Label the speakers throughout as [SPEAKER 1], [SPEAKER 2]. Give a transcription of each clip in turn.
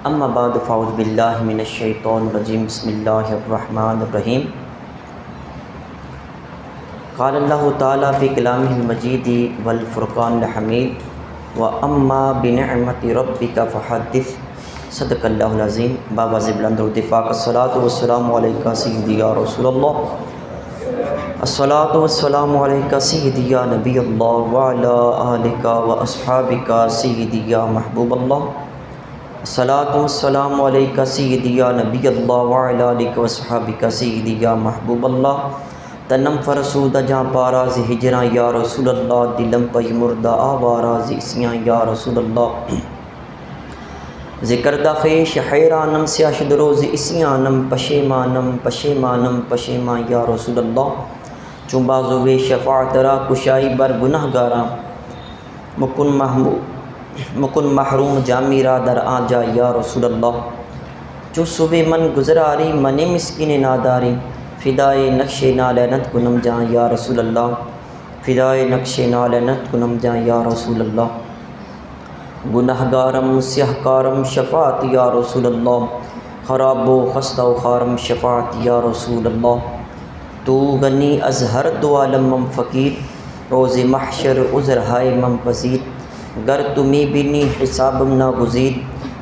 [SPEAKER 1] اما بعد فاعوذ باللہ من الشیطان الرجیم بسم اللہ الرحمن الرحیم قال اللہ تعالیٰ فی کلامہ المجید والفرقان الحمید واما بنعمت ربک فحدث صدق اللہ العظیم۔ بابا بلند درود پاک الصلاۃ والسلام علیکہ سیدی یا رسول اللہ، الصلاۃ والسلام علیکہ سیدی یا نبی اللہ وعلی آلکہ واصحابکہ سیدی یا محبوب اللہ، الصلاۃ والسلام علیکہ سیدی یا نبی اللہ وعلی آلکہ واصحابکہ سیدی یا محبوب اللہ، تنم فرسود جاں پاراز ہجراں یا رسول اللہ، دلم پی مردہ آواراز اسیاں یا رسول اللہ، ذکر دا خیش حیرانم سیاشد روز اسیانم، پشیمانم پشیمانم پشیمان یا رسول اللہ، چون بازو شفاعت را کشائی بر گناہ گاراں، مکن محروم جامی را در آجا یا رسول اللہ، چو صبح من گزراری من مسکین ناداری، فدائے نقش نالینت کنم جاں یا رسول اللہ، فدائے نقش نالینت کنم جاں یا رسول اللہ، گناہ گارم سیاہ کارم شفاعت یا رسول اللہ، خراب و خستہ و خارم شفاعت یا رسول اللہ، تو غنی از ہر دو عالم مم فقیر، روز محشر عذر ہائے مم پذیر، گر تمی بینی حسابم ناگزیر،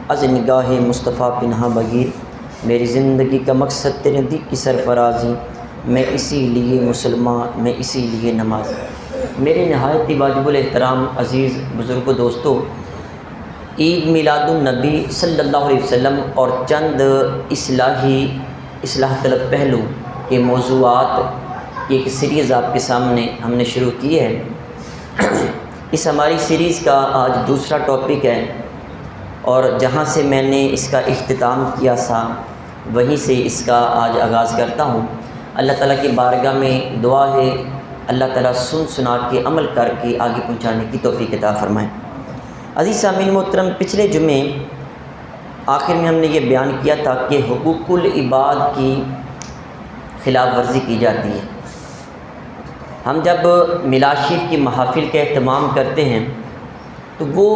[SPEAKER 1] از نگاہ مصطفیٰ پنہا بگیر، میری زندگی کا مقصد تیرے دی کی سرفرازی، میں اسی لیے مسلمان میں اسی لیے نماز۔ میرے نہایت واجب الاحترام عزیز بزرگ دوستو، عید میلاد النبی صلی اللہ علیہ وسلم اور چند اصلاح طلب پہلو کے موضوعات کی ایک سیریز آپ کے سامنے ہم نے شروع کی ہے۔ اس ہماری سیریز کا آج دوسرا ٹاپک ہے، اور جہاں سے میں نے اس کا اختتام کیا تھا وہیں سے اس کا آج آغاز کرتا ہوں۔ اللہ تعالیٰ کی بارگاہ میں دعا ہے اللہ تعالیٰ سنا کے عمل کر کے آگے پہنچانے کی توفیق عطا فرمائے۔ عزیز سامعین محترم، پچھلے جمعے آخر میں ہم نے یہ بیان کیا تھا کہ حقوق العباد کی خلاف ورزی کی جاتی ہے۔ ہم جب میلاد شریف کی محافل کا اہتمام کرتے ہیں تو وہ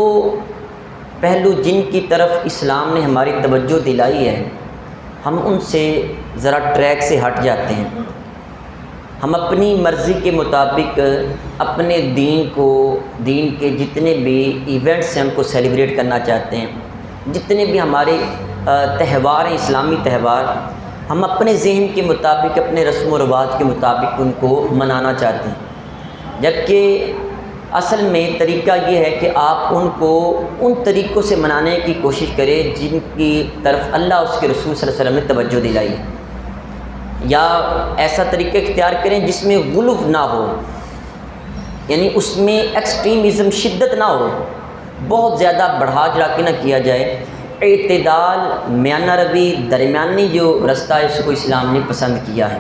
[SPEAKER 1] پہلو جن کی طرف اسلام نے ہماری توجہ دلائی ہے، ہم ان سے ذرا ٹریک سے ہٹ جاتے ہیں۔ ہم اپنی مرضی کے مطابق اپنے دین کے جتنے بھی ایونٹس ہیں ان کو سیلیبریٹ کرنا چاہتے ہیں، جتنے بھی ہمارے تہوار ہیں اسلامی تہوار، ہم اپنے ذہن کے مطابق اپنے رسم و رواج کے مطابق ان کو منانا چاہتے ہیں، جبکہ اصل میں طریقہ یہ ہے کہ آپ ان کو ان طریقوں سے منانے کی کوشش کریں جن کی طرف اللہ اس کے رسول صلی اللہ علیہ وسلم نے توجہ دلائی ہے، یا ایسا طریقہ اختیار کریں جس میں غلو نہ ہو، یعنی اس میں ایکسٹریمزم شدت نہ ہو، بہت زیادہ بڑھا چڑھا کے نہ کیا جائے، اعتدال میانہ روی درمیانی جو رستہ ہے اس کو اسلام نے پسند کیا ہے۔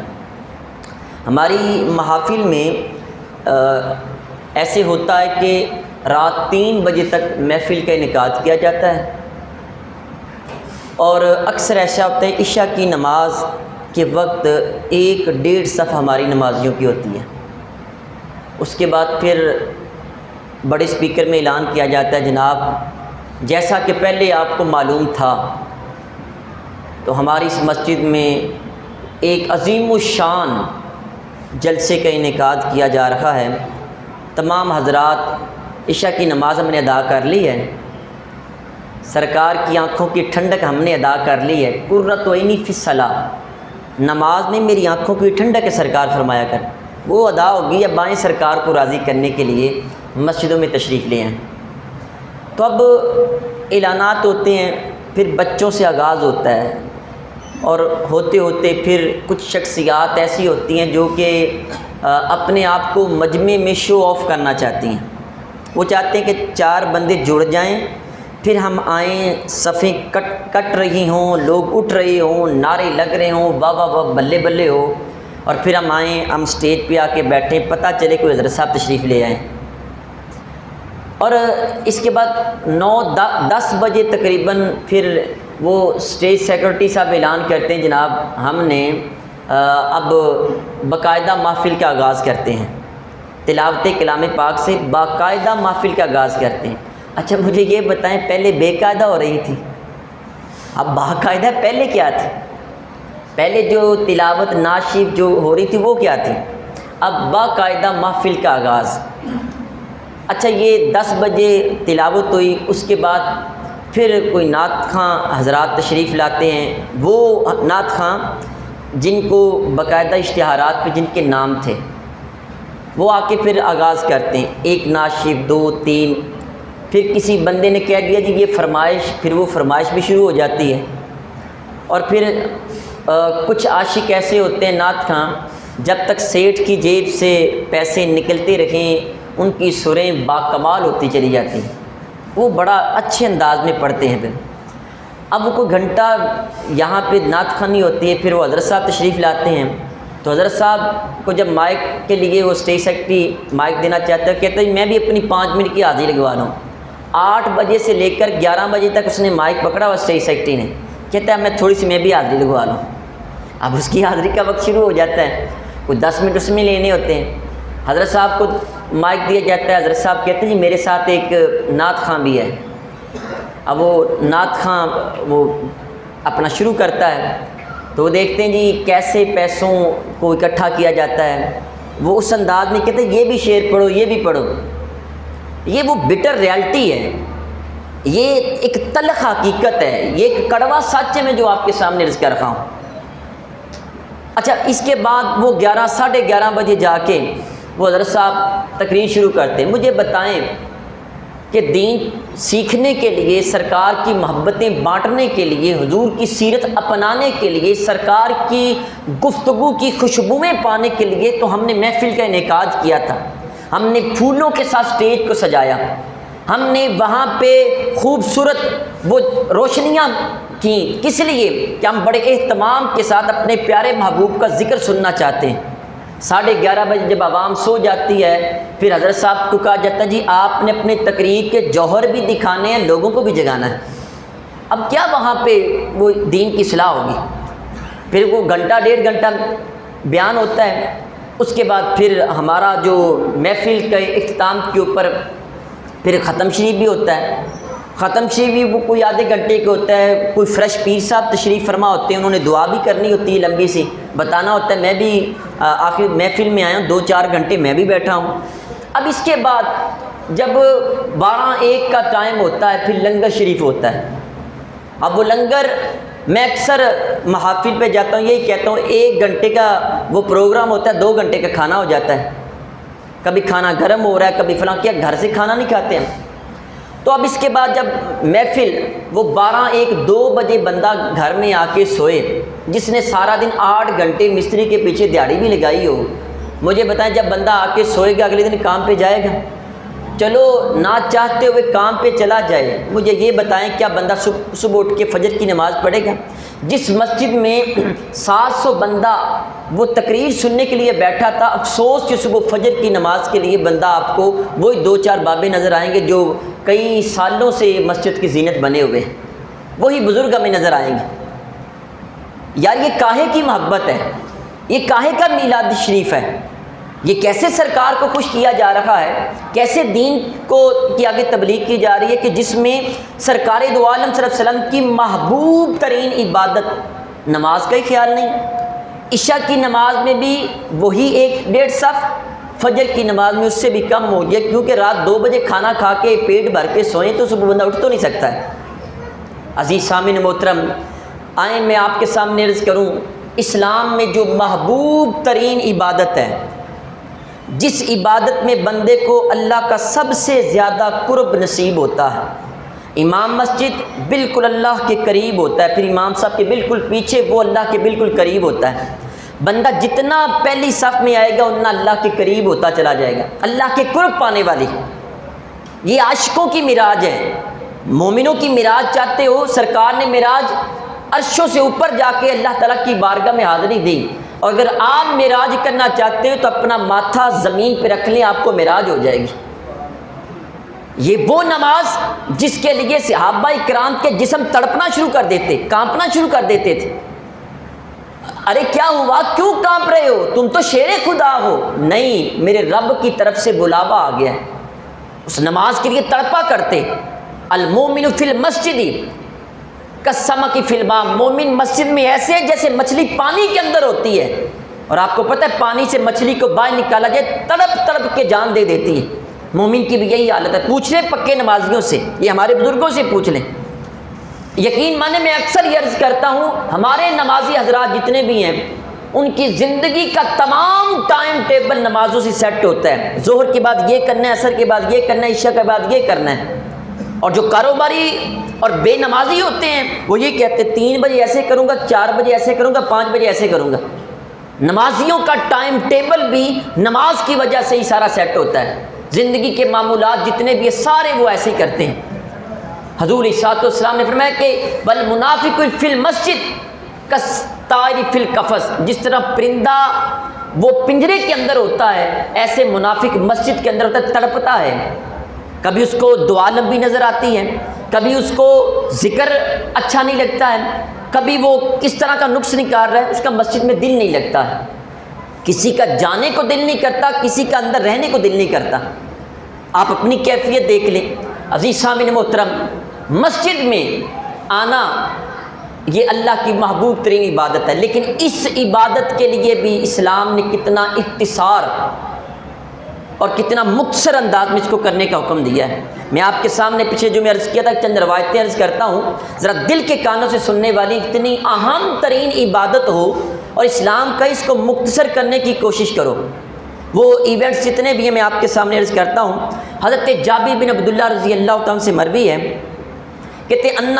[SPEAKER 1] ہماری محافل میں ایسے ہوتا ہے کہ رات 3 بجے تک محفل کا انعقاد کیا جاتا ہے، اور اکثر ایسا ہوتا ہے عشاء کی نماز کے وقت 1-1.5 صف ہماری نمازیوں کی ہوتی ہے، اس کے بعد پھر بڑے اسپیکر میں اعلان کیا جاتا ہے جناب جیسا کہ پہلے آپ کو معلوم تھا تو ہماری اس مسجد میں ایک عظیم الشان جلسے کا انعقاد کیا جا رہا ہے، تمام حضرات عشاء کی نماز ہم نے ادا کر لی ہے، سرکار کی آنکھوں کی ٹھنڈک ہم نے ادا کر لی ہے، قرۃ عینی فی الصلاۃ، نماز میں میری آنکھوں کی ٹھنڈک ہے سرکار فرمایا کر، وہ ادا ہوگی، اب آئیں سرکار کو راضی کرنے کے لیے مسجدوں میں تشریف لے آئیں۔ تو اب اعلانات ہوتے ہیں، پھر بچوں سے آغاز ہوتا ہے، اور ہوتے ہوتے پھر کچھ شخصیات ایسی ہوتی ہیں جو کہ اپنے آپ کو مجمع میں شو آف کرنا چاہتی ہیں، وہ چاہتے ہیں کہ 4 بندے جڑ جائیں، پھر ہم آئیں، صفیں کٹ رہی ہوں، لوگ اٹھ رہے ہوں، نعرے لگ رہے ہوں، واہ واہ واہ بلے بلے ہو، اور پھر ہم آئیں، ہم اسٹیج پہ آ کے بیٹھیں، پتہ چلے کوئی حضرت صاحب تشریف لے آئیں، اور اس کے بعد 9-10 بجے تقریباً پھر وہ اسٹیج سیکرٹری صاحب اعلان کرتے ہیں جناب ہم نے اب باقاعدہ محفل کا آغاز کرتے ہیں، تلاوت کلام پاک سے باقاعدہ محفل کا آغاز کرتے ہیں۔ اچھا مجھے یہ بتائیں پہلے بے قاعدہ ہو رہی تھی، اب باقاعدہ پہلے کیا تھی؟ پہلے جو تلاوت نعت شریف جو ہو رہی تھی وہ کیا تھی؟ اب باقاعدہ محفل کا آغاز۔ اچھا یہ 10 بجے تلاوت ہوئی، اس کے بعد پھر کوئی نعت خواں حضرات تشریف لاتے ہیں، وہ نعت خواں جن کو باقاعدہ اشتہارات پہ جن کے نام تھے وہ آ کے پھر آغاز کرتے ہیں، ایک نعت شریف 2 3، پھر کسی بندے نے کہہ دیا جی یہ فرمائش، پھر وہ فرمائش بھی شروع ہو جاتی ہے۔ اور پھر کچھ عاشق ایسے ہوتے ہیں نعت خواں، جب تک سیٹھ کی جیب سے پیسے نکلتے رہیں ان کی سریں باکمال ہوتی چلی جاتی ہیں، وہ بڑا اچھے انداز میں پڑھتے ہیں۔ پھر اب وہ کوئی گھنٹہ یہاں پہ نعت خوانی ہوتی ہے، پھر وہ حضرت صاحب تشریف لاتے ہیں، تو حضرت صاحب کو جب مائک کے لیے وہ اسٹیج سیکرٹری مائک دینا چاہتا ہے، کہتا ہے میں بھی اپنی 5 منٹ کی حاضری لگوا رہا ہوں۔ 8 بجے سے لے کر 11 بجے تک اس نے مائک پکڑا اور اسٹیج سیکرٹری نے کہتا ہے میں تھوڑی سی میں بھی حاضری لگوا رہا ہوں۔ اب اس کی حاضری کا وقت شروع ہو جاتا ہے، کوئی 10 منٹ اس میں لینے ہوتے ہیں۔ حضرت صاحب کو مائک دیا جاتا ہے، حضرت صاحب کہتے ہیں جی میرے ساتھ ایک نعت خواں بھی ہے۔ اب وہ نعت خواں وہ اپنا شروع کرتا ہے، تو وہ دیکھتے ہیں جی کیسے پیسوں کو اکٹھا کیا جاتا ہے، وہ اس انداز میں کہتے ہیں یہ بھی شعر پڑھو یہ بھی پڑھو۔ یہ وہ بٹر ریالٹی ہے، یہ ایک تلخ حقیقت ہے، یہ ایک کڑوا سچ ہے میں جو آپ کے سامنے عرض کر رہا ہوں۔ اچھا اس کے بعد وہ 11 ساڑھے 11 بجے جا کے وہ حضرت صاحب تقریر شروع کرتے ہیں۔ مجھے بتائیں کہ دین سیکھنے کے لیے، سرکار کی محبتیں بانٹنے کے لیے، حضور کی سیرت اپنانے کے لیے، سرکار کی گفتگو کی خوشبوئیں پانے کے لیے تو ہم نے محفل کا انعقاد کیا تھا، ہم نے پھولوں کے ساتھ سٹیج کو سجایا، ہم نے وہاں پہ خوبصورت وہ روشنیاں کیں، کس لیے کہ ہم بڑے اہتمام کے ساتھ اپنے پیارے محبوب کا ذکر سننا چاہتے ہیں۔ 11:30 بجے جب عوام سو جاتی ہے پھر حضرت صاحب کو کہا جاتا ہے جی آپ نے اپنے تقریر کے جوہر بھی دکھانے ہیں، لوگوں کو بھی جگانا ہے۔ اب کیا وہاں پہ وہ دین کی اصلاح ہوگی؟ پھر وہ گھنٹہ 1.5 گھنٹہ بیان ہوتا ہے، اس کے بعد پھر ہمارا جو محفل کے اختتام کے اوپر پھر ختم شریف بھی ہوتا ہے۔ ختم شریف بھی وہ کوئی آدھے گھنٹے کے ہوتا ہے، کوئی فریش پیر صاحب تشریف فرما ہوتے ہیں، انہوں نے دعا بھی کرنی ہوتی ہے لمبی سی، بتانا ہوتا ہے میں بھی آخر محفل میں آیا ہوں، 2-4 گھنٹے میں بھی بیٹھا ہوں۔ اب اس کے بعد جب 12-1 کا ٹائم ہوتا ہے پھر لنگر شریف ہوتا ہے۔ اب وہ لنگر میں اکثر محافل پہ جاتا ہوں یہی کہتا ہوں 1 گھنٹے کا وہ پروگرام ہوتا ہے، 2 گھنٹے کا کھانا ہو جاتا ہے، کبھی کھانا گرم ہو رہا ہے کبھی فلاں، کیا گھر سے کھانا نہیں کھاتے ہیں؟ تو اب اس کے بعد جب محفل وہ 12-1-2 بجے بندہ گھر میں آ کے سوئے، جس نے سارا دن 8 گھنٹے مستری کے پیچھے دیہڑی بھی لگائی ہو، مجھے بتائیں جب بندہ آ کے سوئے گا اگلے دن کام پہ جائے گا؟ چلو نہ چاہتے ہوئے کام پہ چلا جائے، مجھے یہ بتائیں کیا بندہ صبح اٹھ کے فجر کی نماز پڑھے گا؟ جس مسجد میں 700 بندہ وہ تقریر سننے کے لیے بیٹھا تھا، افسوس کہ صبح فجر کی نماز کے لیے بندہ آپ کو وہی 2-4 بابے نظر آئیں گے جو کئی سالوں سے مسجد کی زینت بنے ہوئے ہیں، وہی بزرگ ہمیں نظر آئیں گے۔ یار یہ کاہے کی محبت ہے، یہ کاہے کا میلاد شریف ہے، یہ کیسے سرکار کو خوش کیا جا رہا ہے، کیسے دین کو کی آگے تبلیغ کی جا رہی ہے کہ جس میں سرکار دو عالم صلی اللہ علیہ وسلم کی محبوب ترین عبادت نماز کا ہی خیال نہیں۔ عشاء کی نماز میں بھی وہی 1-1.5 صف، فجر کی نماز میں اس سے بھی کم ہو گیا، کیونکہ رات 2 بجے کھانا کھا کے پیٹ بھر کے سوئیں تو صبح بندہ اٹھ تو نہیں سکتا ہے۔ عزیز سامعین محترم، آئیں میں آپ کے سامنے عرض کروں، اسلام میں جو محبوب ترین عبادت ہے، جس عبادت میں بندے کو اللہ کا سب سے زیادہ قرب نصیب ہوتا ہے، امام مسجد بالکل اللہ کے قریب ہوتا ہے، پھر امام صاحب کے بالکل پیچھے وہ اللہ کے بالکل قریب ہوتا ہے، بندہ جتنا پہلی صف میں آئے گا اتنا اللہ کے قریب ہوتا چلا جائے گا، اللہ کے قرب پانے والی یہ عاشقوں کی معراج ہے۔ مومنوں کی معراج چاہتے ہو، سرکار نے معراج عرشوں سے اوپر جا کے اللہ تعالیٰ کی بارگاہ میں حاضری دی، اور اگر آپ معراج کرنا چاہتے ہو تو اپنا ماتھا زمین پہ رکھ لیں، آپ کو معراج ہو جائے گی۔ یہ وہ نماز جس کے لیے صحابہ کرام کے جسم تڑپنا شروع کر دیتے، کانپنا شروع کر دیتے تھے۔ ارے کیا ہوا، کیوں کانپ رہے ہو، تم تو شیر خدا ہو؟ نہیں، میرے رب کی طرف سے بلاوا آ گیا ہے۔ اس نماز کے لیے تڑپا کرتے۔ المومن فی المسجد، کالسمک فی الماء، مومن مسجد میں ایسے ہے جیسے مچھلی پانی کے اندر ہوتی ہے، اور آپ کو پتہ ہے پانی سے مچھلی کو باہر نکالا جائے تڑپ تڑپ کے جان دے دیتی ہے، مومن کی بھی یہی حالت ہے۔ پوچھ لیں پکے نمازیوں سے، یہ ہمارے بزرگوں سے پوچھ لیں، یقین مانے میں اکثر یہ عرض کرتا ہوں ہمارے نمازی حضرات جتنے بھی ہیں ان کی زندگی کا تمام ٹائم ٹیبل نمازوں سے سیٹ ہوتا ہے، ظہر کے بعد یہ کرنا ہے، عصر کے بعد یہ کرنا ہے، عشاء کے بعد یہ کرنا ہے۔ اور جو کاروباری اور بے نمازی ہوتے ہیں وہ یہ کہتے ہیں 3 بجے ایسے کروں گا، 4 بجے ایسے کروں گا، 5 بجے ایسے کروں گا۔ نمازیوں کا ٹائم ٹیبل بھی نماز کی وجہ سے ہی سارا سیٹ ہوتا ہے، زندگی کے معمولات جتنے بھی ہیں سارے وہ ایسے ہی کرتے ہیں۔ حضور علیہ السلام نے فرمایا کہ والمنافق فی المسجد کالطائر فی القفص، جس طرح پرندہ وہ پنجرے کے اندر ہوتا ہے ایسے منافق مسجد کے اندر ہوتا ہے، تڑپتا ہے، کبھی اس کو دعا لمبی نظر آتی ہے، کبھی اس کو ذکر اچھا نہیں لگتا ہے، کبھی وہ کس طرح کا نقص نکال رہا ہے، اس کا مسجد میں دل نہیں لگتا ہے، کسی کا جانے کو دل نہیں کرتا، کسی کا اندر رہنے کو دل نہیں کرتا۔ آپ اپنی کیفیت دیکھ لیں۔ عزیز سامعین محترم، مسجد میں آنا یہ اللہ کی محبوب ترین عبادت ہے، لیکن اس عبادت کے لیے بھی اسلام نے کتنا اختصار اور کتنا مختصر انداز میں اس کو کرنے کا حکم دیا ہے۔ میں آپ کے سامنے پیچھے جو میں عرض کیا تھا چند روایتیں عرض کرتا ہوں، ذرا دل کے کانوں سے سننے والی اتنی اہم ترین عبادت ہو اور اسلام کا اس کو مختصر کرنے کی کوشش کرو۔ وہ ایونٹس جتنے بھی ہیں میں آپ کے سامنے عرض کرتا ہوں۔ حضرت جابر بن عبداللہ رضی اللہ تعالیٰ سے مروی ہے، کہتے ان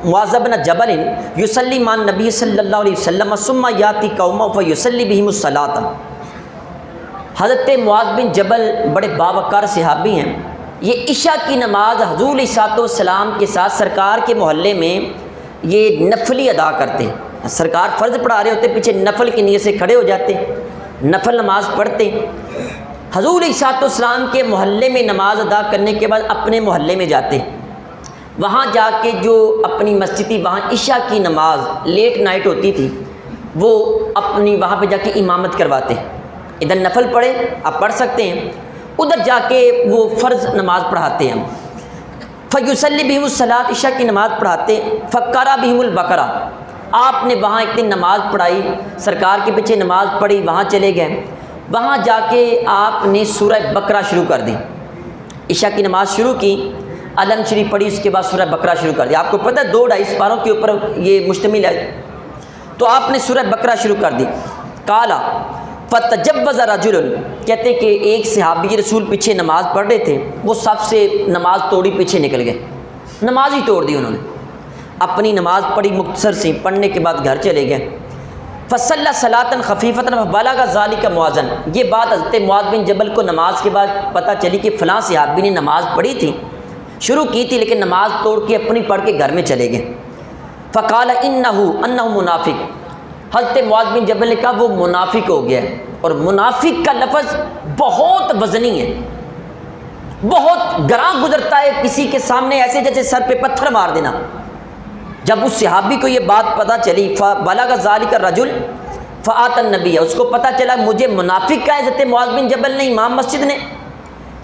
[SPEAKER 1] معاذ بن جبل یصلی مع النبی صلی اللہ علیہ وسلم ثم یاتی قومہ فیصلی بہم الصلاۃ۔ حضرت معاذ بن جبل بڑے باوقار صحابی ہیں، یہ عشاء کی نماز حضور علیہ السلام کے ساتھ سرکار کے محلے میں یہ نفلی ادا کرتے ہیں۔ سرکار فرض پڑھا رہے ہوتے، پیچھے نفل کی نیت سے کھڑے ہو جاتے، نفل نماز پڑھتے۔ حضور علیہ السلام کے محلے میں نماز ادا کرنے کے بعد اپنے محلے میں جاتے، وہاں جا کے جو اپنی مسجد تھی وہاں عشاء کی نماز لیٹ نائٹ ہوتی تھی، وہ اپنی وہاں پہ جا کے امامت کرواتے۔ ادھر نفل پڑھے آپ پڑھ سکتے ہیں، ادھر جا کے وہ فرض نماز پڑھاتے ہیں۔ فیصلی بہم الصلاۃ، عشاء کی نماز پڑھاتے۔ فقرأ بہم البقرہ، آپ نے وہاں ایک دن نماز پڑھائی، سرکار کے پیچھے نماز پڑھی، وہاں چلے گئے، وہاں جا کے آپ نے سورہ بقرہ شروع کر دی۔ عشاء کی نماز شروع کی، علم شریف پڑھی، اس کے بعد سورہ بقرہ شروع کر دی۔ آپ کو پتہ ہے 2-2.5 پاروں کے اوپر یہ مشتمل ہے، تو آپ نے سورہ بقرہ شروع کر دی۔ قال فتجوز رجل، کہتے ہیں کہ ایک صحابی رسول پیچھے نماز پڑھ رہے تھے، وہ سب سے نماز توڑی پیچھے نکل گئے، نماز ہی توڑ دی انہوں نے، اپنی نماز پڑھی مختصر سی، پڑھنے کے بعد گھر چلے گئے۔ فصلی صلاۃ خفیفۃ فبلغ ذلک معاذ، یہ بات حضرت معاذ بن جبل کو نماز کے بعد پتہ چلی کہ فلاں صحابی نے نماز پڑھی تھی، شروع کی تھی لیکن نماز توڑ کے اپنی پڑھ کے گھر میں چلے گئے۔ فقال انہ منافق، حضرت معاذ بن جبل نے کہا وہ منافق ہو گیا ہے، اور منافق کا لفظ بہت وزنی ہے، بہت گراں گزرتا ہے کسی کے سامنے ایسے جیسے سر پہ پتھر مار دینا۔ جب اس صحابی کو یہ بات پتہ چلی، فبلغ ذلک الرجل فآتى النبی، اس کو پتہ چلا مجھے منافق کا حضرت معاذ بن جبل نے، امام مسجد نے،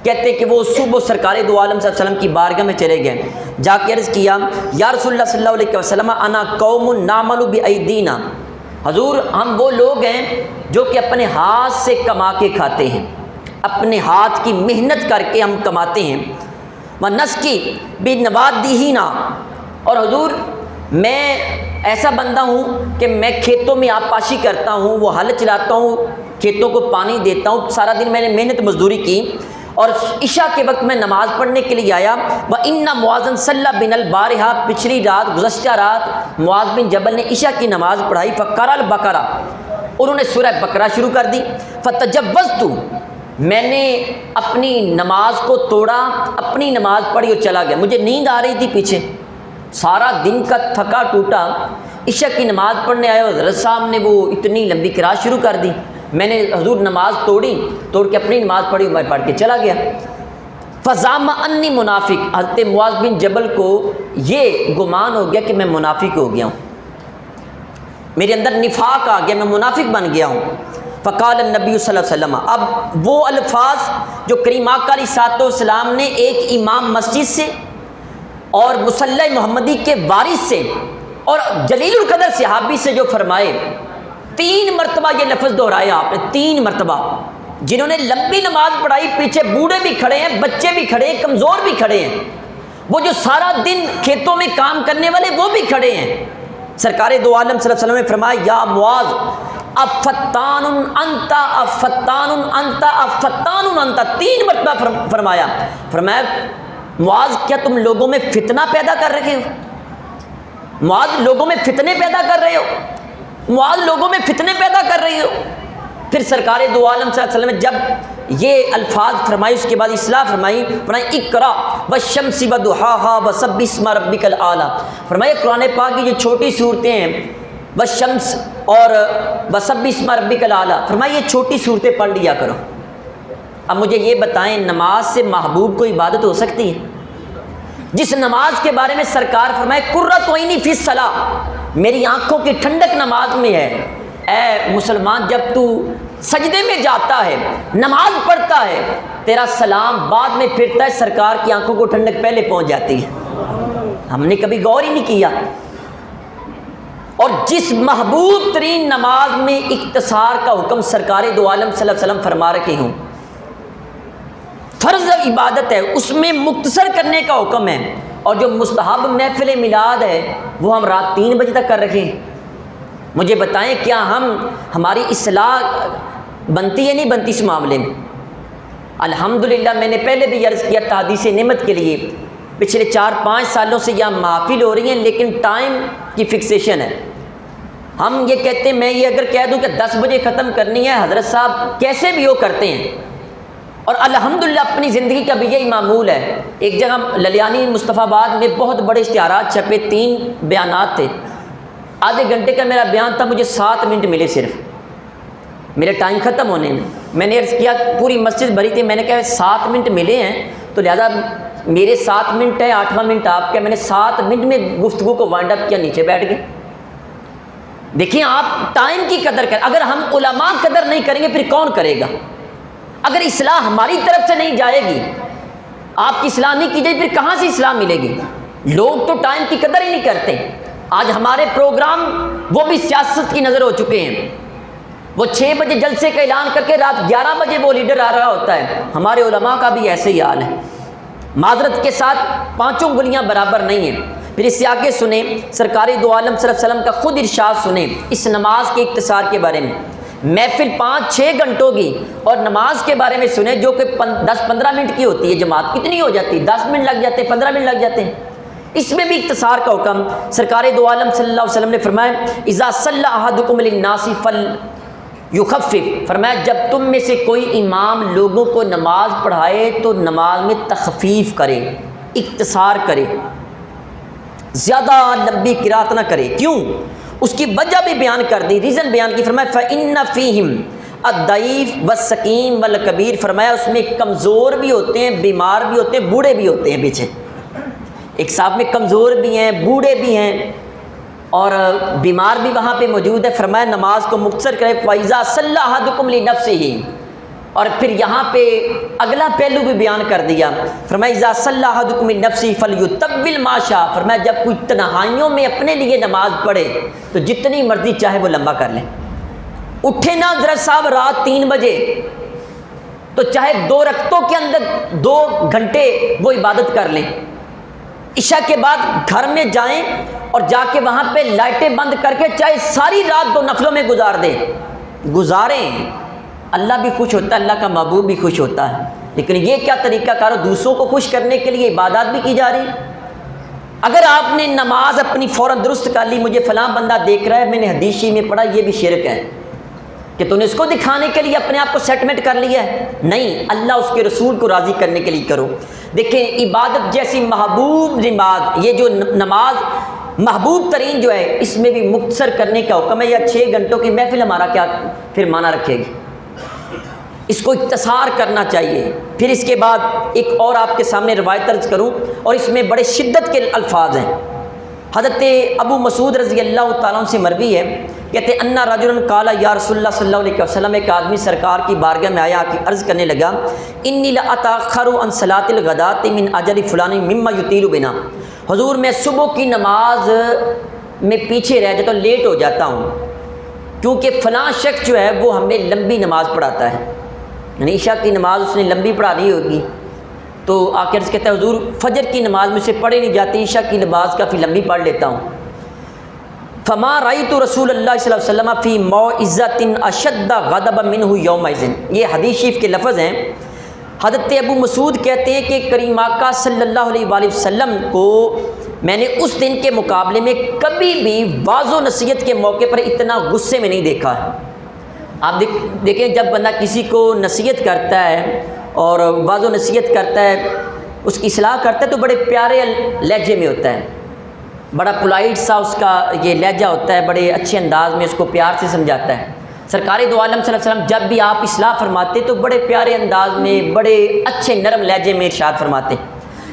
[SPEAKER 1] کہتے کہ وہ صبح سرکار دو عالم صلی اللہ علیہ وسلم کی بارگاہ میں چلے گئے، جا کے عرض کیا یا رسول اللہ صلی اللہ علیہ وسلم انا قوم نعمل بایدینا، حضور ہم وہ لوگ ہیں جو کہ اپنے ہاتھ سے کما کے کھاتے ہیں، اپنے ہاتھ کی محنت کر کے ہم کماتے ہیں، ونسقی بنوادیہنا، اور حضور میں ایسا بندہ ہوں کہ میں کھیتوں میں آبپاشی کرتا ہوں، وہ ہل چلاتا ہوں، کھیتوں کو پانی دیتا ہوں، سارا دن میں نے محنت مزدوری کی، اور عشاء کے وقت میں نماز پڑھنے کے لیے آیا۔ وَإِنَّ مُعَاذًا صَلَّى بِنَا الْبَارِحَةَ، پچھلی رات گزشتہ رات معاذ بن جبل نے عشاء کی نماز پڑھائی، فَقَرَأَ الْبَقَرَةَ، انہوں نے سورہ بقرہ شروع کر دی۔ فَتَجَوَّزْتُ، میں نے اپنی نماز کو توڑا، اپنی نماز پڑھی اور چلا گیا، مجھے نیند آ رہی تھی پیچھے، سارا دن کا تھکا ٹوٹا، عشاء کی نماز پڑھنے آئے اور حضرت صاحب نے وہ اتنی لمبی قرات شروع کر دی، میں نے حضور نماز توڑ کے اپنی نماز پڑھی، میں پڑھ کے چلا گیا۔ فزعم انی منافق، حضرت معاذ بن جبل کو یہ گمان ہو گیا کہ میں منافق ہو گیا ہوں، میرے اندر نفاق آ گیا، میں منافق بن گیا ہوں۔ فقال النبی صلی اللہ علیہ وسلم، اب وہ الفاظ جو کریم آقا علیہ الصلوۃ والسلام نے ایک امام مسجد سے اور مصلی محمدی کے وارث سے اور جلیل القدر صحابی سے جو فرمائے، 3 مرتبہ یہ لفظ دہرایا آپ نے، 3 مرتبہ، جنہوں نے لمبی نماز پڑھائی، پیچھے بوڑھے بھی کھڑے ہیں، بچے بھی کھڑے ہیں، کمزور بھی کھڑے ہیں، وہ جو سارا دن کھیتوں میں کام کرنے والے وہ بھی کھڑے ہیں۔ سرکار دو عالم صلی اللہ علیہ وسلم نے فرمایا یا معاذ افتان انت افتان انت افتان انت، 3 مرتبہ فرمایا معاذ کیا تم لوگوں میں فتنہ پیدا کر رہے ہو؟ معاذ لوگوں میں فتنے پیدا کر رہے ہو؟ معاذ لوگوں میں فتنے پیدا کر رہے ہو؟ پھر سرکار دو عالم صلی اللہ علیہ وسلم نے جب یہ الفاظ فرمائی، اس کے بعد اصلاح فرمائی، اقرا والشمس وضحاها وسبح اسم ربک الاعلی، فرمایا قرآن پاک کی جو چھوٹی صورتیں ہیں، والشمس اور وسبح اسم ربک الاعلی، فرمایا یہ چھوٹی صورتیں پڑھ لیا کرو۔ اب مجھے یہ بتائیں، نماز سے محبوب کو عبادت ہو سکتی ہے؟ جس نماز کے بارے میں سرکار فرمائے قرۃ عینی فی الصلاۃ، میری آنکھوں کی ٹھنڈک نماز میں ہے۔ اے مسلمان، جب تو سجدے میں جاتا ہے، نماز پڑھتا ہے، تیرا سلام بعد میں پھرتا ہے، سرکار کی آنکھوں کو ٹھنڈک پہلے پہنچ جاتی ہے۔ ہم نے کبھی غور ہی نہیں کیا۔ اور جس محبوب ترین نماز میں اختصار کا حکم سرکار دو عالم صلی اللہ علیہ وسلم فرما رکھے ہوں، فرض عبادت ہے، اس میں مختصر کرنے کا حکم ہے، اور جو مستحب محفل میلاد ہے وہ ہم رات 3 بجے تک کر رکھے ہیں۔ مجھے بتائیں کیا ہماری اصلاح بنتی ہے نہیں بنتی اس معاملے میں؟ الحمدللہ میں نے پہلے بھی عرض کیا تحدیث نعمت کے لیے پچھلے 4-5 سالوں سے یہاں محافل ہو رہی ہیں، لیکن ٹائم کی فکسیشن ہے۔ ہم یہ کہتے ہیں، میں یہ اگر کہہ دوں کہ 10 بجے ختم کرنی ہے، حضرت صاحب کیسے بھی وہ کرتے ہیں، اور الحمدللہ اپنی زندگی کا بھی یہی معمول ہے۔ ایک جگہ للیانی مصطفیٰ آباد میں بہت بڑے اشتہارات چھپے، 3 بیانات تھے، آدھے گھنٹے کا میرا بیان تھا، مجھے 7 منٹ ملے صرف میرے ٹائم ختم ہونے میں۔ میں نے عرض کیا پوری مسجد بھری تھی، میں نے کہا 7 منٹ ملے ہیں تو لہذا میرے 7 منٹ ہے، 8واں منٹ آپ کا، میں نے 7 منٹ میں گفتگو کو وائنڈ اپ کیا، نیچے بیٹھ گئے۔ دیکھیں آپ ٹائم کی قدر کریں، اگر ہم علماء قدر نہیں کریں گے پھر کون کرے گا؟ اگر اصلاح ہماری طرف سے نہیں جائے گی، آپ کی اصلاح نہیں کی جائے، پھر کہاں سے اصلاح ملے گی؟ لوگ تو ٹائم کی قدر ہی نہیں کرتے۔ آج ہمارے پروگرام وہ بھی سیاست کی نظر ہو چکے ہیں، وہ 6 بجے جلسے کا اعلان کر کے رات 11 بجے وہ لیڈر آ رہا ہوتا ہے۔ ہمارے علماء کا بھی ایسے ہی حال ہے، معذرت کے ساتھ 5 انگلیاں برابر نہیں ہیں۔ پھر اس سے آگے سنیں، سرکار دو عالم صلی اللہ علیہ وسلم کا خود ارشاد سنیں اس نماز کے اختصار کے بارے میں۔ محفل 5-6 گھنٹوں کی اور نماز کے بارے میں سنیں جو کہ 10-15 منٹ کی ہوتی ہے، جماعت کتنی ہو جاتی ہے؟ 10 منٹ لگ جاتے ہیں، 15 منٹ لگ جاتے ہیں۔ اس میں بھی اختصار کا حکم سرکار دو عالم صلی اللہ علیہ وسلم نے فرمایا اذا صلی احدکم للناس فلیخفف، فرمایا جب تم میں سے کوئی امام لوگوں کو نماز پڑھائے تو نماز میں تخفیف کرے، اختصار کرے، زیادہ لمبی قرات نہ کرے۔ کیوں؟ اس کی وجہ بھی بیان کر دی، ریزن بیان کی، فرمایا فإن فیہم الضعیف والسقیم والکبیر، فرمایا اس میں کمزور بھی ہوتے ہیں، بیمار بھی ہوتے ہیں، بوڑھے بھی ہوتے ہیں۔ پیچھے ایک صاحب میں کمزور بھی ہیں، بوڑھے بھی ہیں اور بیمار بھی وہاں پہ موجود ہے۔ فرمایا نماز کو مختصر کرے، فَإِذَا صَلَّى أَحَدُكُمْ لِنَفْسِهِ، اور پھر یہاں پہ اگلا پہلو بھی بیان کر دیا، فرمایا اِذَا صَلَّى أَحَدُكُمْ لِنَفْسِهِ فَلْيُطَوِّلْ مَا شَاءَ، فرمایا جب کوئی تنہائیوں میں اپنے لیے نماز پڑھے تو جتنی مرضی چاہے وہ لمبا کر لیں۔ اٹھے نا حضرت صاحب رات 3 بجے تو چاہے 2 رکعتوں کے اندر 2 گھنٹے وہ عبادت کر لیں، عشاء کے بعد گھر میں جائیں اور جا کے وہاں پہ لائٹیں بند کر کے چاہے ساری رات 2 نفلوں میں گزاریں، اللہ بھی خوش ہوتا ہے، اللہ کا محبوب بھی خوش ہوتا ہے۔ لیکن یہ کیا طریقہ کار، دوسروں کو خوش کرنے کے لیے عبادات بھی کی جا رہی۔ اگر آپ نے نماز اپنی فوراً درست کر لی، مجھے فلاں بندہ دیکھ رہا ہے، میں نے حدیث میں پڑھا، یہ بھی شرک ہے کہ تو نے اس کو دکھانے کے لیے اپنے آپ کو سیٹمنٹ کر لیا ہے۔ نہیں، اللہ اس کے رسول کو راضی کرنے کے لیے کرو۔ دیکھیں عبادت جیسی محبوب نماز، یہ جو نماز محبوب ترین جو ہے، اس میں بھی مختصر کرنے کا حکم ہے۔ یا 6 گھنٹوں کی محفل ہمارا کیا پھر معنی رکھے گی؟ اس کو اختصار کرنا چاہیے۔ پھر اس کے بعد ایک اور آپ کے سامنے روایت عرض کروں، اور اس میں بڑے شدت کے الفاظ ہیں۔ حضرت ابو مسعود رضی اللہ تعالیٰ عنہ سے مروی ہے، کہتے ہیں انا رجلا قال یا رسول اللہ صلی اللہ علیہ وسلم، ایک آدمی سرکار کی بارگاہ میں آیا کہ عرض کرنے لگا انی لاتاخر عن صلاۃ الغداۃ من اجل فلان مما یطیل بنا، حضور میں صبح کی نماز میں پیچھے رہ جاتا ہوں، لیٹ ہو جاتا ہوں، کیونکہ فلاں شخص جو ہے وہ ہمیں لمبی نماز پڑھاتا ہے، یعنی عشاء کی نماز اس نے لمبی پڑھانی ہوگی، تو آ کے عرض کہتا ہے حضور فجر کی نماز مجھ سے پڑھے نہیں جاتی، عشاء کی نماز کافی لمبی پڑھ لیتا ہوں۔ فما رأیت رسول اللہ صلی اللہ علیہ وسلم فی موعظۃ اشد غضبا منہ یومئذ، یہ حدیث شریف کے لفظ ہیں۔ حضرت ابو مسعود کہتے ہیں کہ کریم آقا صلی اللہ علیہ وآلہ وسلم کو میں نے اس دن کے مقابلے میں کبھی بھی واعظ و نصیحت کے موقع پر اتنا غصے میں نہیں دیکھا ہے۔ آپ دیکھیں جب بندہ کسی کو نصیحت کرتا ہے اور واعظ و نصیحت کرتا ہے، اس کی اصلاح کرتا ہے، تو بڑے پیارے لہجے میں ہوتا ہے، بڑا پولائٹ سا اس کا یہ لہجہ ہوتا ہے، بڑے اچھے انداز میں اس کو پیار سے سمجھاتا ہے۔ سرکار دو عالم صلی اللہ علیہ وسلم جب بھی آپ اصلاح فرماتے تو بڑے پیارے انداز میں، بڑے اچھے نرم لہجے میں ارشاد فرماتے۔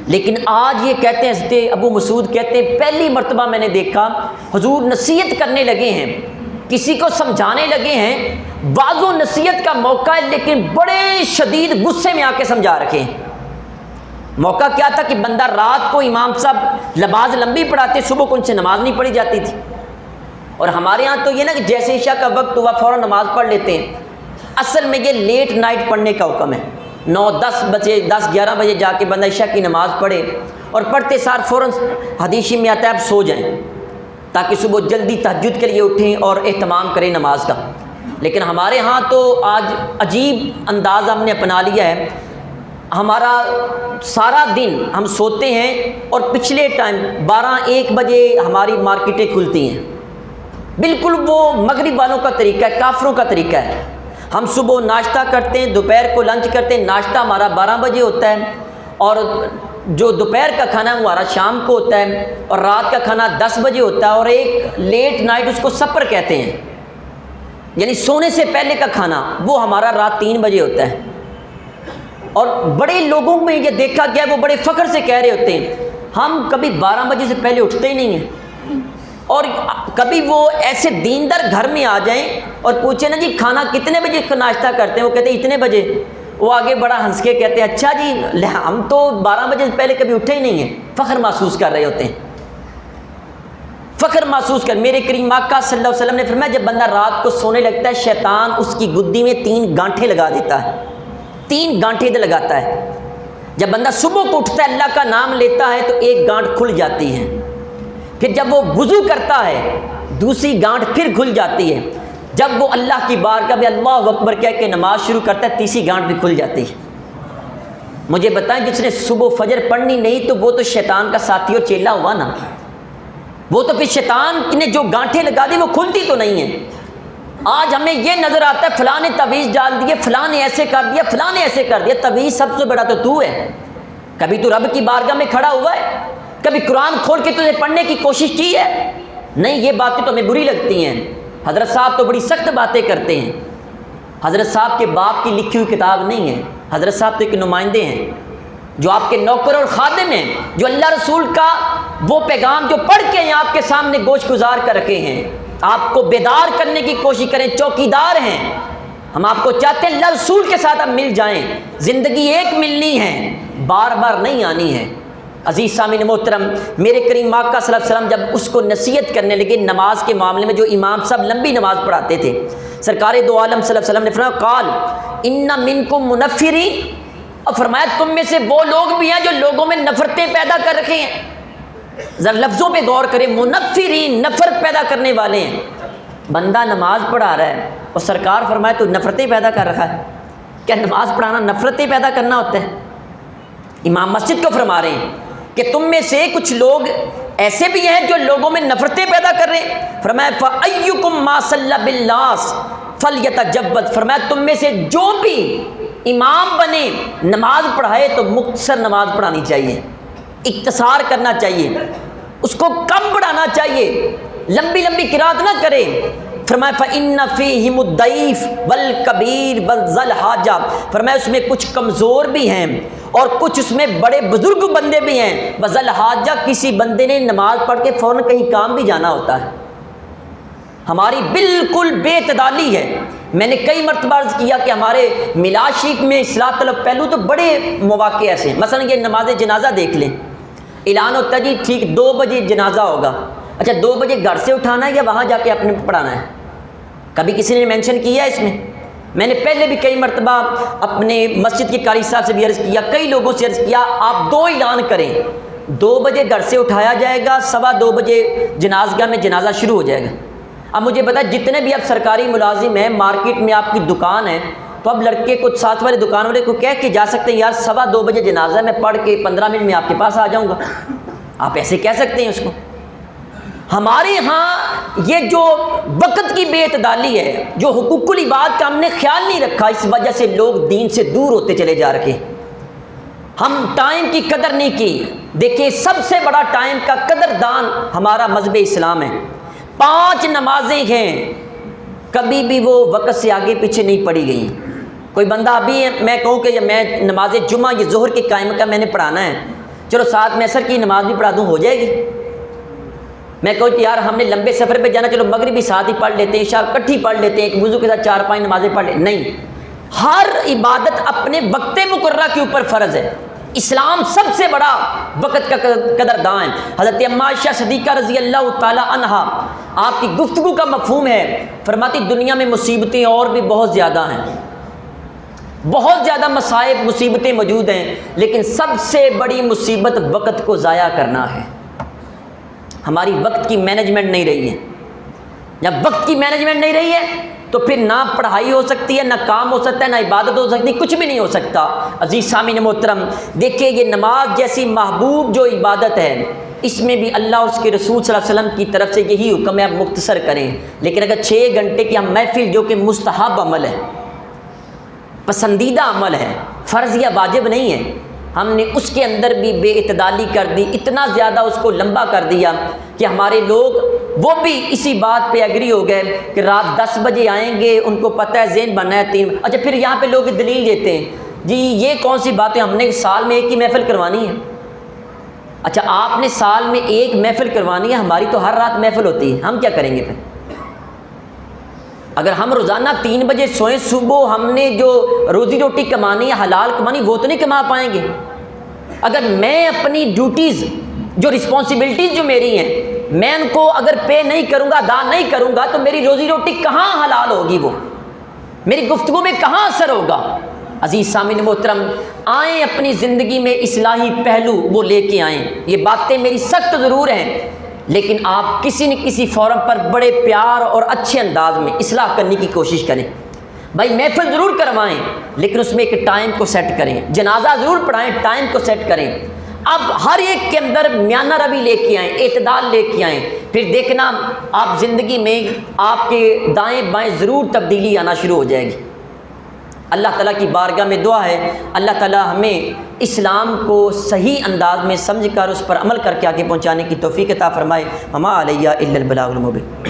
[SPEAKER 1] لیکن آج یہ کہتے ہیں حضرت ابو مسعود کہتے ہیں پہلی مرتبہ میں نے دیکھا حضور نصیحت کرنے لگے ہیں، کسی کو سمجھانے لگے ہیں، واعظ و نصیحت کا موقع ہے لیکن بڑے شدید غصے میں آ کے سمجھا رکھے ہیں۔ موقع کیا تھا کہ بندہ رات کو امام صاحب نماز لمبی پڑھاتے، صبح کو ان سے نماز نہیں پڑھی جاتی تھی، اور ہمارے ہاں تو یہ نا کہ جیسے عشاء کا وقت ہوا فوراً نماز پڑھ لیتے ہیں۔ اصل میں یہ لیٹ نائٹ پڑھنے کا حکم ہے، 9-10 بجے 10-11 بجے جا کے بندہ عشاء کی نماز پڑھے اور پڑھتے سار فوراً حدیث میں آتا ہے آپ سو جائیں تاکہ صبح جلدی تہجد کے لیے اٹھیں اور اہتمام کریں نماز کا۔ لیکن ہمارے ہاں تو آج عجیب انداز ہم نے اپنا لیا ہے، ہمارا سارا دن ہم سوتے ہیں اور پچھلے ٹائم 12-1 بجے ہماری مارکیٹیں کھلتی ہیں، بالکل وہ مغرب والوں کا طریقہ ہے، کافروں کا طریقہ ہے۔ ہم صبح ناشتہ کرتے ہیں، دوپہر کو لنچ کرتے ہیں، ناشتہ ہمارا 12 بجے ہوتا ہے اور جو دوپہر کا کھانا ہے وہ ہمارا شام کو ہوتا ہے اور رات کا کھانا 10 بجے ہوتا ہے، اور ایک لیٹ نائٹ اس کو سپر کہتے ہیں، یعنی سونے سے پہلے کا کھانا، وہ ہمارا رات 3 بجے ہوتا ہے۔ اور بڑے لوگوں میں یہ دیکھا گیا وہ بڑے فخر سے کہہ رہے ہوتے ہیں ہم کبھی 12 بجے سے پہلے اٹھتے ہی نہیں ہیں، اور کبھی وہ ایسے دیندار گھر میں آ جائیں اور پوچھیں نا جی کھانا کتنے بجے ناشتہ کرتے ہیں، وہ کہتے ہیں اتنے بجے، وہ آگے بڑا ہنس کے کہتے ہیں اچھا جی ہم تو 12 بجے سے پہلے کبھی اٹھے ہی نہیں ہیں، فخر محسوس کر رہے ہوتے ہیں، فخر محسوس کر۔ میرے کریم آقا صلی اللہ علیہ وسلم نے فرمایا جب بندہ رات کو سونے لگتا ہے شیطان اس کی گدی میں 3 گانٹھیں لگا دیتا ہے، 3 گانٹھیں لگاتا ہے۔ جب بندہ صبح کو اٹھتا ہے اللہ کا نام لیتا ہے تو 1 گانٹھ کھل جاتی ہے، پھر جب وہ وضو کرتا ہے دوسری گانٹھ پھر کھل جاتی ہے، جب وہ اللہ کی بارگاہ میں اللہ اکبر کہہ کے نماز شروع کرتا ہے تیسری گانٹھ بھی کھل جاتی ہے۔ مجھے بتائیں جس نے صبح فجر پڑھنی نہیں تو وہ تو شیطان کا ساتھی اور چیلا ہوا نا، وہ تو پھر شیطان نے جو گانٹھیں لگا دی وہ کھلتی تو نہیں ہیں۔ آج ہمیں یہ نظر آتا ہے فلاں نے تعویذ ڈال دیے، فلاں نے ایسے کر دیا، فلاں نے ایسے کر دیا۔ تعویذ سب سے بڑا تو ہے، کبھی تو رب کی بارگاہ میں کھڑا ہوا ہے، کبھی قرآن کھول کے تجھے پڑھنے کی کوشش کی ہے؟ نہیں، یہ باتیں تو ہمیں بری لگتی ہیں۔ حضرت صاحب تو بڑی سخت باتیں کرتے ہیں، حضرت صاحب کے باپ کی لکھی ہوئی کتاب نہیں ہے، حضرت صاحب تو ایک نمائندے ہیں جو آپ کے نوکر اور خادم ہیں، جو اللہ رسول کا وہ پیغام جو پڑھ کے آپ کے سامنے گوش گزار کر رکھے ہیں، آپ کو بیدار کرنے کی کوشش کریں، چوکیدار ہیں۔ ہم آپ کو چاہتے ہیں اللہ رسول کے ساتھ آپ مل جائیں، زندگی ایک ملنی ہے، بار بار نہیں آنی ہے۔ عزیز سامعین محترم، میرے کریم آقا صلی اللہ علیہ وسلم جب اس کو نصیحت کرنے لگے نماز کے معاملے میں، جو امام صاحب لمبی نماز پڑھاتے تھے، سرکار دو عالم صلی اللہ علیہ وسلم نے فرمایا قال ان منکم منفرین، اور فرمایا تم میں سے وہ لوگ بھی ہیں جو لوگوں میں نفرتیں پیدا کر رکھے ہیں۔ ذرا لفظوں پہ غور کریں، منفرین نفرت پیدا کرنے والے ہیں۔ بندہ نماز پڑھا رہا ہے اور سرکار فرمایا تو نفرتیں پیدا کر رکھا ہے۔ کیا نماز پڑھانا نفرتیں پیدا کرنا ہوتا ہے؟ امام مسجد کو فرما رہے ہیں کہ تم میں سے کچھ لوگ ایسے بھی ہیں جو لوگوں میں نفرتیں پیدا کر رہے ہیں۔ فرمایا فَأَيُّكُمْ مَا صَلَّى بِالنَّاسِ فَلْيَتَجَوَّدْ، فرمایا تم میں سے جو بھی امام بنے نماز پڑھائے تو مختصر نماز پڑھانی چاہیے، اختصار کرنا چاہیے، اس کو کم پڑھانا چاہیے، لمبی لمبی قرات نہ کرے۔ فرمایا فَإِنَّ فِيهِمُ الضَّعِيفَ وَالْكَبِيرَ وَذَا الْحَاجَةِ، فرمایا اس میں کچھ کمزور بھی ہیں اور کچھ اس میں بڑے بزرگ بندے بھی ہیں۔ وَذَا الْحَاجَةِ، کسی بندے نے نماز پڑھ کے فوراً کہیں کام بھی جانا ہوتا ہے۔ ہماری بالکل بے اعتدالی ہے۔ میں نے کئی مرتبہ عرض کیا کہ ہمارے میلاد شریف میں اصلاح طلب پہلو تو بڑے مواقع ایسے ہیں، مثلا یہ نماز جنازہ دیکھ لیں، اعلان ہوتا ہے جی ٹھیک 2 بجے جنازہ ہوگا، اچھا 2 بجے گھر سے اٹھانا ہے یا وہاں جا کے اپنے پڑھانا ہے؟ کبھی کسی نے مینشن کیا ہے اس میں؟ میں نے پہلے بھی کئی مرتبہ اپنے مسجد کے قاری صاحب سے بھی عرض کیا، کئی لوگوں سے عرض کیا، آپ 2 اعلان کریں، 2 بجے گھر سے اٹھایا جائے گا، 2:15 بجے جنازگاہ میں جنازہ شروع ہو جائے گا۔ اب مجھے پتا جتنے بھی اب سرکاری ملازم ہیں، مارکیٹ میں آپ کی دکان ہے، تو اب لڑکے کو ساتھ والے دکان والے کو کہہ کے جا سکتے ہیں یار 2:15 بجے جنازہ ہے، میں پڑھ کے 15 منٹ میں آپ کے پاس آ جاؤں گا، آپ ایسے کہہ سکتے ہیں اس کو۔ ہمارے ہاں یہ جو وقت کی بے اعتدالی ہے، جو حقوق العباد کا ہم نے خیال نہیں رکھا، اس وجہ سے لوگ دین سے دور ہوتے چلے جا رہے ہیں۔ ہم ٹائم کی قدر نہیں کی۔ دیکھیں سب سے بڑا ٹائم کا قدردان ہمارا مذہب اسلام ہے۔ 5 نمازیں ہیں، کبھی بھی وہ وقت سے آگے پیچھے نہیں پڑھی گئی۔ کوئی بندہ ابھی میں کہوں کہ میں نماز جمعہ یہ ظہر کے قائم کا میں نے پڑھانا ہے، چلو ساتھ میں عصر کی نماز بھی پڑھا دوں، ہو جائے گی؟ میں کہوں کہ یار ہم نے لمبے سفر پہ جانا، چلو مغربی ساتھ ہی پڑھ لیتے ہیں، عشاء کٹھی پڑھ لیتے ہیں، ایک وضو کے ساتھ 4-5 نمازیں پڑھ لیتے، نہیں، ہر عبادت اپنے وقت مقررہ کے اوپر فرض ہے۔ اسلام سب سے بڑا وقت کا قدردان ہے۔ حضرت اما عائشہ صدیقہ رضی اللہ تعالی عنہا، آپ کی گفتگو کا مفہوم ہے، فرماتی دنیا میں مصیبتیں اور بھی بہت زیادہ ہیں، بہت زیادہ مصائب مصیبتیں موجود ہیں، لیکن سب سے بڑی مصیبت وقت کو ضائع کرنا ہے۔ ہماری وقت کی مینجمنٹ نہیں رہی ہے۔ جب وقت کی مینجمنٹ نہیں رہی ہے تو پھر نہ پڑھائی ہو سکتی ہے، نہ کام ہو سکتا ہے، نہ عبادت ہو سکتی ہے، کچھ بھی نہیں ہو سکتا۔ عزیز سامعین محترم، دیکھیں یہ نماز جیسی محبوب جو عبادت ہے، اس میں بھی اللہ اور اس کے رسول صلی اللہ علیہ وسلم کی طرف سے یہی حکم ہے آپ مختصر کریں۔ لیکن اگر 6 گھنٹے کی ہم محفل، جو کہ مستحب عمل ہے، پسندیدہ عمل ہے، فرض یا واجب نہیں ہے، ہم نے اس کے اندر بھی بے اعتدالی کر دی، اتنا زیادہ اس کو لمبا کر دیا کہ ہمارے لوگ وہ بھی اسی بات پہ ایگری ہو گئے کہ رات 10 بجے آئیں گے، ان کو پتہ ہے ذہن بننا ہے 3۔ اچھا پھر یہاں پہ لوگ دلیل دیتے ہیں جی یہ کون سی بات ہے، ہم نے سال میں ایک ہی محفل کروانی ہے۔ اچھا آپ نے سال میں ایک محفل کروانی ہے، ہماری تو ہر رات محفل ہوتی ہے، ہم کیا کریں گے پھر؟ اگر ہم روزانہ 3 بجے سوئیں، صبح ہم نے جو روزی روٹی کمانی ہے، حلال کمانی، وہ تو نہیں کما پائیں گے۔ اگر میں اپنی ڈیوٹیز، جو رسپانسبلٹیز جو میری ہیں، میں ان کو اگر پے نہیں کروں گا، ادا نہیں کروں گا، تو میری روزی روٹی کہاں حلال ہوگی؟ وہ میری گفتگو میں کہاں اثر ہوگا؟ عزیز سامعین محترم، آئیں اپنی زندگی میں اصلاحی پہلو وہ لے کے آئیں۔ یہ باتیں میری سخت ضرور ہیں، لیکن آپ کسی نہ کسی فورم پر بڑے پیار اور اچھے انداز میں اصلاح کرنے کی کوشش کریں۔ بھائی محفل ضرور کروائیں، لیکن اس میں ایک ٹائم کو سیٹ کریں، جنازہ ضرور پڑھائیں، ٹائم کو سیٹ کریں۔ اب ہر ایک کے اندر میانہ روی لے کے آئیں، اعتدال لے کے آئیں، پھر دیکھنا آپ زندگی میں آپ کے دائیں بائیں ضرور تبدیلی آنا شروع ہو جائے گی۔ اللہ تعالیٰ کی بارگاہ میں دعا ہے، اللہ تعالیٰ ہمیں اسلام کو صحیح انداز میں سمجھ کر اس پر عمل کر کے آگے پہنچانے کی توفیق عطا فرمائے۔ وما علیہ الا البلاغ المبین۔